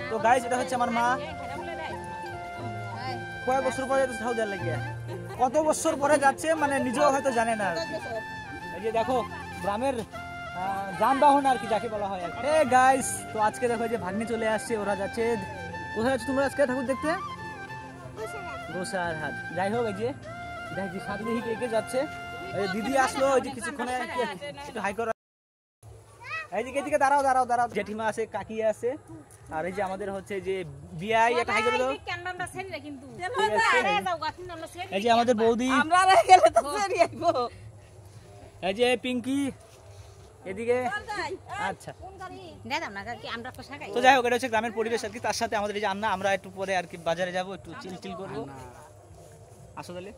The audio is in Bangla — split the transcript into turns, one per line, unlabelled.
তো গাইস এটা হচ্ছে আমার মা, কয়েক বছর পরে সৌদি আরবে, কত বছর পরে যাচ্ছে মানে নিজেও হয়তো জানে না। এই যে দেখো গ্রামের যানবাহন আর কি যাকে বলা হয়। গাইস তো আজকে দেখো যে ভাগ্নি চলে আসছে, ওরা যাচ্ছে। কোথায় যাচ্ছে তোমরা আজকে ঠাকুর দেখতে? গোসারহাট। যাই হোক এই যে দেখি সাথে দেখি কে কে যাচ্ছে। দিদি আসলো ওই যে কিছুক্ষণে, একটু হাই করো। এই যে এদিকে দাঁড়াও দাঁড়াও দাঁড়াও, জেঠিমা আছে, কাকি আছে, আর এই যে আমাদের হচ্ছে যে বিআই, একটা হাই করে দাও। এই যে আমাদের বৌদি, এই যে পিঙ্কি এদিকে। আচ্ছা তো যাই হোক এটা হচ্ছে গ্রামের পরিবেশ আর কি। তার সাথে আমাদের এই যে আন্না, আমরা একটু পরে আর কি বাজারে যাবো, একটু চিল করবো। আসো তাহলে।